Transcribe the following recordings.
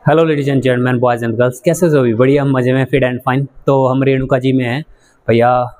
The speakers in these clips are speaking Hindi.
Hello ladies and gentleman, boys and girls, कैसे हो? बढ़िया, मज़े में, फिट एंड फाइन। तो हम रेणुका जी में हैं भैया।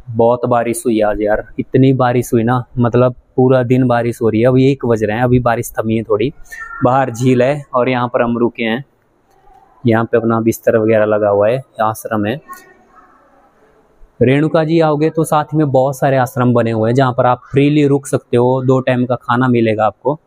बहुत बारिश हुई आज यार, इतनी बारिश हुई ना, मतलब पूरा दिन बारिश हो रही है। अभी 1 बज रहे हैं, अभी बारिश थमी है थोड़ी। बाहर झील है और यहाँ पर हम रुके हैं। यहाँ पे अपना बिस्तर वगैरह लगा हुआ है, आश्रम है। रेणुका जी आओगे तो साथ में बहुत सारे आश्रम बने हुए हैं जहाँ पर आप फ्रीली रुक सकते हो। 2 टाइम का खाना मिलेगा आपको।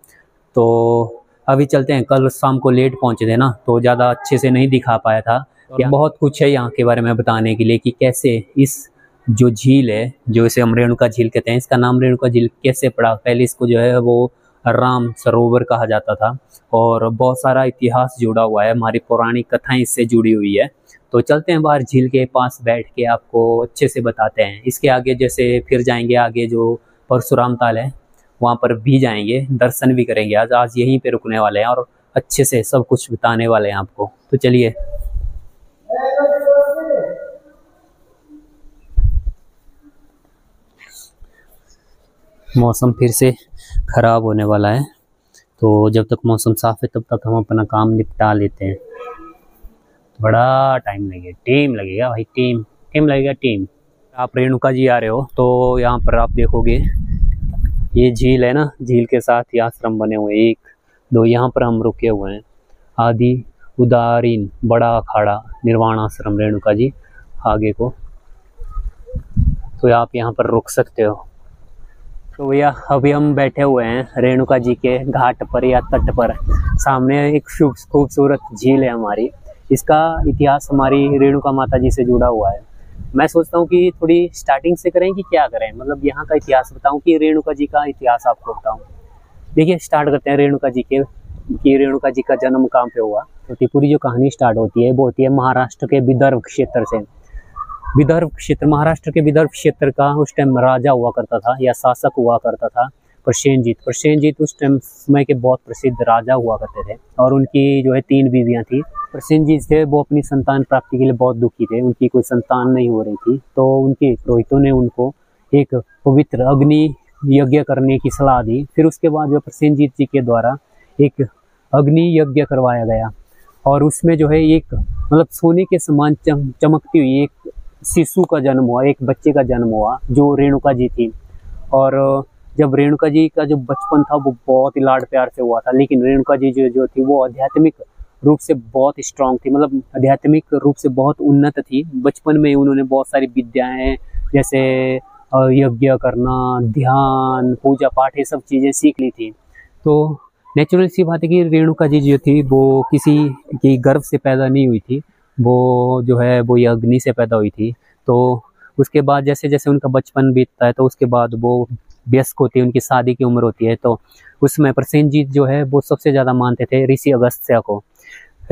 तो अभी चलते हैं। कल शाम को लेट पहुंचे थे ना, तो ज़्यादा अच्छे से नहीं दिखा पाया था। बहुत कुछ है यहाँ के बारे में बताने के लिए कि कैसे इस जो झील है, जो इसे हम रेणुका झील कहते हैं, इसका नाम रेणुका झील कैसे पड़ा। पहले इसको जो है वो राम सरोवर कहा जाता था और बहुत सारा इतिहास जुड़ा हुआ है, हमारी पौराणिक कथाएं इससे जुड़ी हुई है। तो चलते हैं बाहर, झील के पास बैठ के आपको अच्छे से बताते हैं। इसके आगे जैसे फिर जाएंगे, आगे जो परशुराम ताल है वहाँ पर भी जाएंगे, दर्शन भी करेंगे। आज यहीं पे रुकने वाले हैं और अच्छे से सब कुछ बताने वाले हैं आपको। तो चलिए। मौसम फिर से खराब होने वाला है, तो जब तक मौसम साफ है तब तक हम अपना काम निपटा लेते हैं। बड़ा टाइम लगेगा, टीम लगेगा भाई, टीम लगेगा, टीम। आप रेणुका जी आ रहे हो तो यहाँ पर आप देखोगे ये झील है ना, झील के साथ ही आश्रम बने हुए हैं। 1 2 यहाँ पर हम रुके हुए हैं। आदि उदारीन बड़ा अखाड़ा निर्वाण आश्रम रेणुका जी आगे को, तो आप यहाँ पर रुक सकते हो। तो भैया अभी हम बैठे हुए हैं रेणुका जी के घाट पर या तट पर। सामने एक खूबसूरत झील है हमारी। इसका इतिहास हमारी रेणुका माता जी से जुड़ा हुआ है। मैं सोचता हूँ कि थोड़ी स्टार्टिंग से करें कि क्या करें, मतलब यहाँ का इतिहास बताऊँ कि रेणुका जी का इतिहास आपको बताऊँ। देखिए, स्टार्ट करते हैं रेणुका जी के कि रेणुका जी का जन्म कहाँ पे हुआ। तो पूरी जो कहानी स्टार्ट होती है वो होती है महाराष्ट्र के विदर्भ क्षेत्र से। विदर्भ क्षेत्र, महाराष्ट्र के विदर्भ क्षेत्र का उस टाइम राजा हुआ करता था या शासक हुआ करता था प्रसेनजीत उस टाइम समय के बहुत प्रसिद्ध राजा हुआ करते थे और उनकी जो है 3 बीवियां थी। प्रसेनजीत थे वो अपनी संतान प्राप्ति के लिए बहुत दुखी थे, उनकी कोई संतान नहीं हो रही थी। तो उनके पुरोहितों ने उनको एक पवित्र अग्नि यज्ञ करने की सलाह दी। फिर उसके बाद जो प्रसेनजीत जी के द्वारा एक अग्नि यज्ञ करवाया गया और उसमें जो है एक मतलब सोने के समान चमकती हुई एक शिशु का जन्म हुआ, एक बच्चे का जन्म हुआ जो रेणुका जी थी। और जब रेणुका जी का जो बचपन था वो बहुत ही लाड प्यार से हुआ था, लेकिन रेणुका जी जो थी वो आध्यात्मिक रूप से बहुत स्ट्रांग थी, मतलब आध्यात्मिक रूप से बहुत उन्नत थी। बचपन में उन्होंने बहुत सारी विद्याएं जैसे यज्ञ करना, ध्यान, पूजा पाठ, ये सब चीज़ें सीख ली थी। तो नेचुरल सी बात है कि रेणुका जी जो थी वो किसी की गर्भ से पैदा नहीं हुई थी, वो जो है वो ये अग्नि से पैदा हुई थी। तो उसके बाद जैसे जैसे उनका बचपन बीतता है तो उसके बाद वो वयस्क होती है, उनकी शादी की उम्र होती है। तो उसमें प्रसेनजीत जो है वो सबसे ज़्यादा मानते थे ऋषि अगस्त्य को।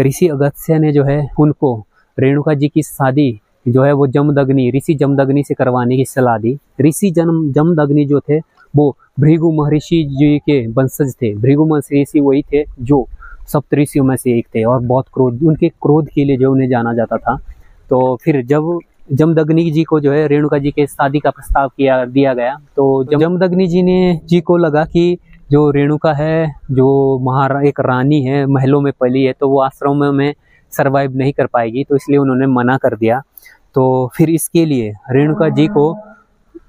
ऋषि अगस्त्य ने जो है उनको रेणुका जी की शादी जो है वो ऋषि जमदग्नि से करवाने की सलाह दी। ऋषि जमदग्नि जो थे वो भृगु महर्षि जी के वंशज थे। भृगु महर्षि वही थे जो सप्तऋषियों में से एक थे और बहुत उनके क्रोध के लिए जो उन्हें जाना जाता था। तो फिर जब जमदग्नि जी को जो है रेणुका जी के शादी का प्रस्ताव दिया गया, तो जमदग्नि जी को लगा कि जो रेणुका है जो एक रानी है, महलों में पली है, तो वो आश्रमों में सरवाइव नहीं कर पाएगी, तो इसलिए उन्होंने मना कर दिया। तो फिर इसके लिए रेणुका जी को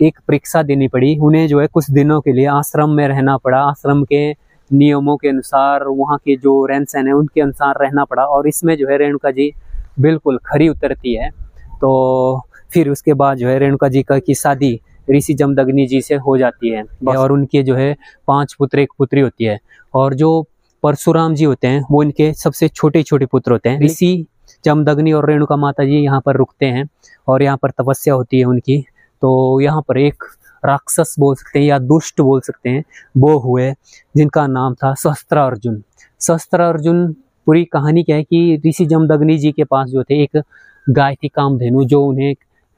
एक परीक्षा देनी पड़ी। उन्हें जो है कुछ दिनों के लिए आश्रम में रहना पड़ा। आश्रम के नियमों के अनुसार, वहाँ के जो रहन सहन है उनके अनुसार रहना पड़ा और इसमें जो है रेणुका जी बिल्कुल खरी उतरती है। तो फिर उसके बाद जो है रेणुका जी की शादी ऋषि जमदग्नि जी से हो जाती है और उनके जो है 5 पुत्र 1 पुत्री होती है। और जो परशुराम जी होते हैं वो इनके सबसे छोटे पुत्र होते हैं। ऋषि जमदग्नि और रेणुका माता जी यहाँ पर रुकते हैं और यहाँ पर तपस्या होती है उनकी। तो यहाँ पर एक राक्षस बोल सकते हैं या दुष्ट बोल सकते हैं वो हुए, जिनका नाम था शस्त्रार्जुन। पूरी कहानी क्या है कि ऋषि जमदग्नि जी के पास जो थे एक गाय थी कामधेनु, जो उन्हें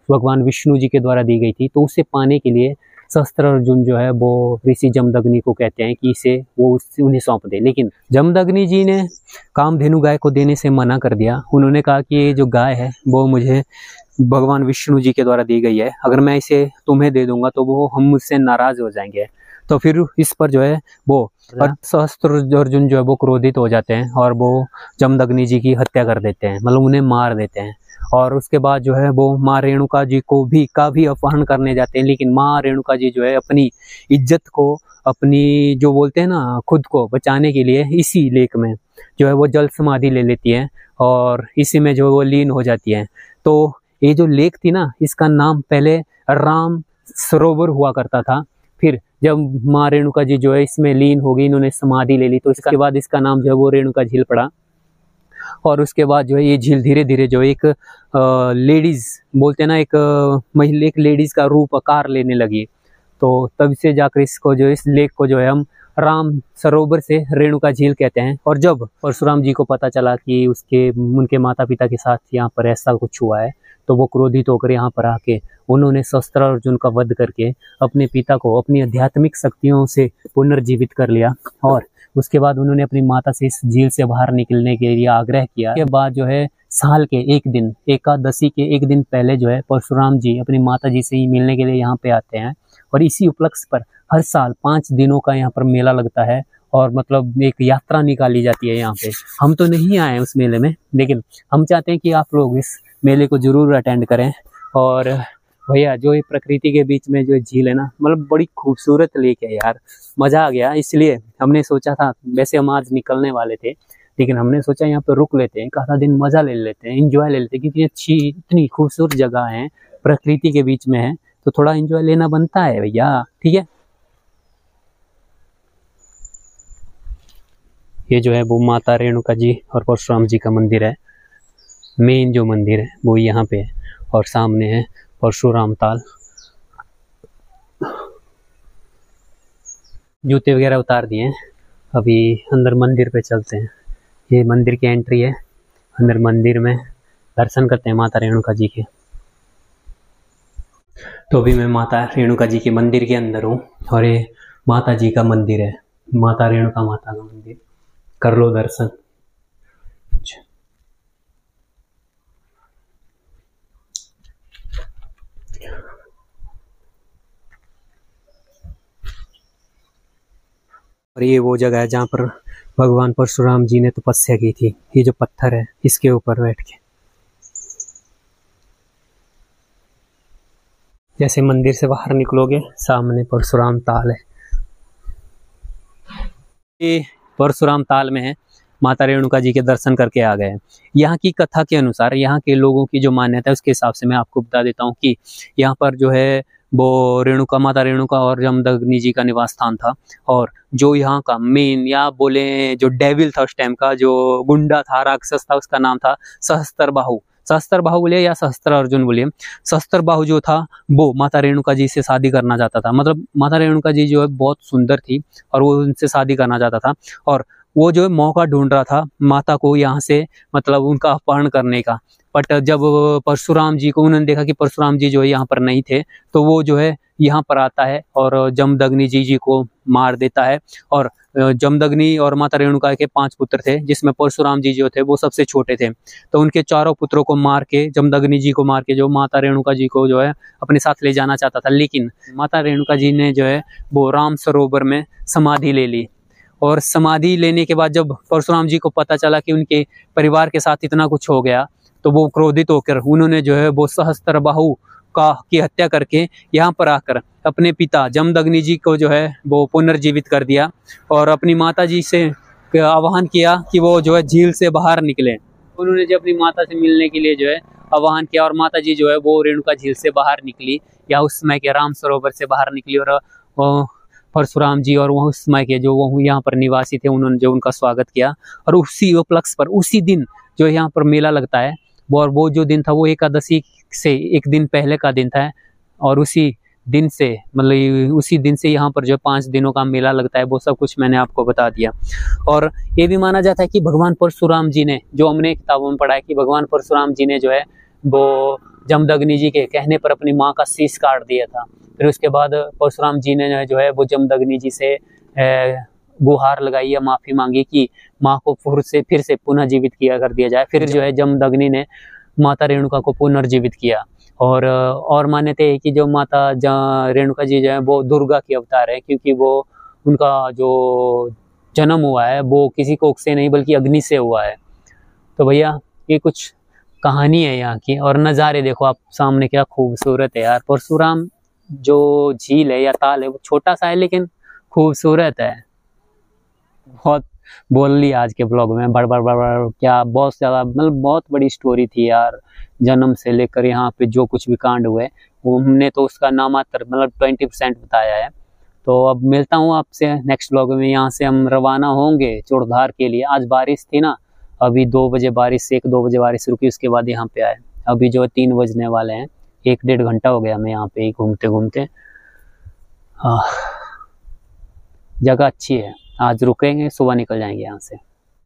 भगवान विष्णु जी के द्वारा दी गई थी। तो उसे पाने के लिए शस्त्रार्जुन जो है वो ऋषि जमदग्नि को कहते हैं कि इसे वो उन्हें सौंप दे, लेकिन जमदग्नि जी ने कामधेनु गाय को देने से मना कर दिया। उन्होंने कहा कि ये जो गाय है वो मुझे भगवान विष्णु जी के द्वारा दी गई है, अगर मैं इसे तुम्हें दे दूंगा तो वो हम मुझसे नाराज हो जाएंगे। तो फिर इस पर जो है वो सहस्त्र अर्जुन जो है वो क्रोधित हो जाते हैं और वो जमदग्नि जी की हत्या कर देते हैं, मतलब उन्हें मार देते हैं। और उसके बाद जो है वो माँ रेणुका जी को भी का भी अपहरण करने जाते हैं, लेकिन माँ रेणुका जी जो है अपनी इज्जत को, अपनी जो बोलते हैं ना खुद को बचाने के लिए इसी लेक में जो है वो जल समाधि ले लेती है और इसी में जो वो लीन हो जाती है। तो ये जो लेक थी ना, इसका नाम पहले राम सरोवर हुआ करता था। फिर जब माँ रेणुका जी जो है इसमें लीन हो गई, इन्होंने समाधि ले ली, तो इसके बाद इसका नाम जो है वो रेणुका झील पड़ा। और उसके बाद जो है ये झील धीरे धीरे जो एक लेडीज बोलते हैं ना, एक महिला, एक लेडीज का रूप आकार लेने लगी। तो तब से जाकर इसको जो इस लेक को जो है हम राम सरोवर से रेणुका झील कहते हैं। और जब परशुराम जी को पता चला कि उनके माता पिता के साथ यहाँ पर ऐसा कुछ हुआ है, तो वो क्रोधित होकर यहाँ पर आके उन्होंने सहस्त्र अर्जुन का वध करके अपने पिता को अपनी आध्यात्मिक शक्तियों से पुनर्जीवित कर लिया। और उसके बाद उन्होंने अपनी माता से इस झील से बाहर निकलने के लिए आग्रह किया। के बाद जो है साल के एक दिन, एकादशी के एक दिन पहले जो है परशुराम जी अपनी माता जी से ही मिलने के लिए यहाँ पे आते हैं। और इसी उपलक्ष्य पर हर साल 5 दिनों का यहाँ पर मेला लगता है और मतलब एक यात्रा निकाली जाती है यहाँ पे। हम तो नहीं आए उस मेले में, लेकिन हम चाहते हैं कि आप लोग इस मेले को जरूर अटेंड करें। और भैया जो ये प्रकृति के बीच में जो झील है ना, मतलब बड़ी खूबसूरत लेक है यार, मजा आ गया। इसलिए हमने सोचा था, वैसे हम आज निकलने वाले थे, लेकिन हमने सोचा यहाँ पे रुक लेते हैं, आधा दिन मजा ले लेते हैं, एंजॉय ले लेते हैं, क्योंकि अच्छी इतनी खूबसूरत जगह है, प्रकृति के बीच में है, तो थोड़ा एंजॉय लेना बनता है भैया, ठीक है। ये जो है वो माता रेणुका जी और परशुराम जी का मंदिर है। मेन जो मंदिर है वो यहाँ पे है और सामने है परशुराम ताल। जूते वगैरह उतार दिए हैं, अभी अंदर मंदिर पे चलते हैं। ये मंदिर की एंट्री है, अंदर मंदिर में दर्शन करते हैं माता रेणुका जी के। तो अभी मैं माता रेणुका जी के मंदिर के अंदर हूँ और ये माता जी का मंदिर है, माता रेणुका माता का मंदिर, कर लो दर्शन। और ये वो जगह है जहाँ पर भगवान परशुराम जी ने तपस्या की थी। ये जो पत्थर है इसके ऊपर बैठ के, जैसे मंदिर से बाहर निकलोगे सामने परशुराम ताल है। ये परशुराम ताल में है, माता रेणुका जी के दर्शन करके आ गए। यहाँ की कथा के अनुसार, यहाँ के लोगों की जो मान्यता है उसके हिसाब से मैं आपको बता देता हूँ कि यहाँ पर जो है वो रेणुका, माता रेणुका और जमदग्नि जी का निवास स्थान था। और जो यहाँ का मेन, या बोले जो डेविल था उस टाइम का, जो गुंडा था, राक्षस था, उसका नाम था सहस्त्रबाहु। सहस्त्रबाहु बोलिए या सहस्त्र अर्जुन बोलिए। सहस्त्रबाहु जो था वो माता रेणुका जी से शादी करना चाहता था। मतलब माता रेणुका जी जो है बहुत सुंदर थी और वो उनसे शादी करना चाहता था, और वो जो है मौका ढूंढ रहा था माता को यहाँ से मतलब उनका अपहरण करने का। बट जब परशुराम जी को उन्होंने देखा कि परशुराम जी जो है यहाँ पर नहीं थे, तो वो जो है यहाँ पर आता है और जमदग्नि जी को मार देता है। और जमदग्नि और माता रेणुका के 5 पुत्र थे, जिसमें परशुराम जी जो थे वो सबसे छोटे थे। तो उनके चारों पुत्रों को मार के, जमदग्नि जी को मार के, जो माता रेणुका जी को जो है अपने साथ ले जाना चाहता था, लेकिन माता रेणुका जी ने जो है वो राम सरोवर में समाधि ले ली। और समाधि लेने के बाद जब परशुराम जी को पता चला कि उनके परिवार के साथ इतना कुछ हो गया, तो वो क्रोधित होकर उन्होंने जो है वो सहस्त्रबाहु की हत्या करके यहाँ पर आकर अपने पिता जमदग्नि जी को जो है वो पुनर्जीवित कर दिया और अपनी माता जी से आह्वान किया कि वो जो है झील से बाहर निकले। उन्होंने जब अपनी माता से मिलने के लिए जो है आह्वान किया और माता जी जो है वो रेणुका झील से बाहर निकली, या उस समय के राम सरोवर से बाहर निकली। और परशुराम जी और वह उस समय के जो वो यहाँ पर निवासी थे, उन्होंने जो उनका स्वागत किया। और उसी उपलक्ष्य पर उसी दिन जो यहाँ पर मेला लगता है, वो जो दिन था वो एकादशी से एक दिन पहले का दिन था। और उसी दिन से मतलब उसी दिन से यहाँ पर जो 5 दिनों का मेला लगता है, वो सब कुछ मैंने आपको बता दिया। और ये भी माना जाता है कि भगवान परशुराम जी ने, जो हमने किताबों में पढ़ा है कि भगवान परशुराम जी ने जो है वो जमदग्नि जी के कहने पर अपनी माँ का शीश काट दिया था। फिर उसके बाद परशुराम जी ने जो है वो जमदग्नि जी से गुहार लगाई या माफी मांगी कि माँ को फिर से पुनः जीवित किया कर दिया जाए। फिर जो है जमदग्नि ने माता रेणुका को पुनर्जीवित किया। और मान्यता है कि जो माता रेणुका जी जो है वो दुर्गा की अवतार है, क्योंकि वो उनका जो जन्म हुआ है वो किसी कोख से नहीं बल्कि अग्नि से हुआ है। तो भैया ये कुछ कहानी है यहाँ की। और नज़ारे देखो आप सामने, क्या खूबसूरत है यार। परशुराम जो झील है या ताल है वो छोटा सा है लेकिन खूबसूरत है। बहुत बोल लिया आज के ब्लॉग में, बड़ बड़ बड़ बड़ क्या, बहुत ज़्यादा, मतलब बहुत बड़ी स्टोरी थी यार। जन्म से लेकर यहाँ पे जो कुछ भी कांड हुए वो हमने तो उसका नामात्र मतलब 20% बताया है। तो अब मिलता हूँ आपसे नेक्स्ट ब्लॉग में। यहाँ से हम रवाना होंगे चूड़धार के लिए। आज बारिश थी ना, अभी 2 बजे बारिश, 1-2 बजे बारिश रुकी, उसके बाद यहाँ पे आए। अभी जो 3 बजने वाले हैं, 1-1.5 घंटा हो गया हमें यहाँ पे ही घूमते घूमते। हाँ, जगह अच्छी है। आज रुकेंगे, सुबह निकल जाएंगे यहाँ से।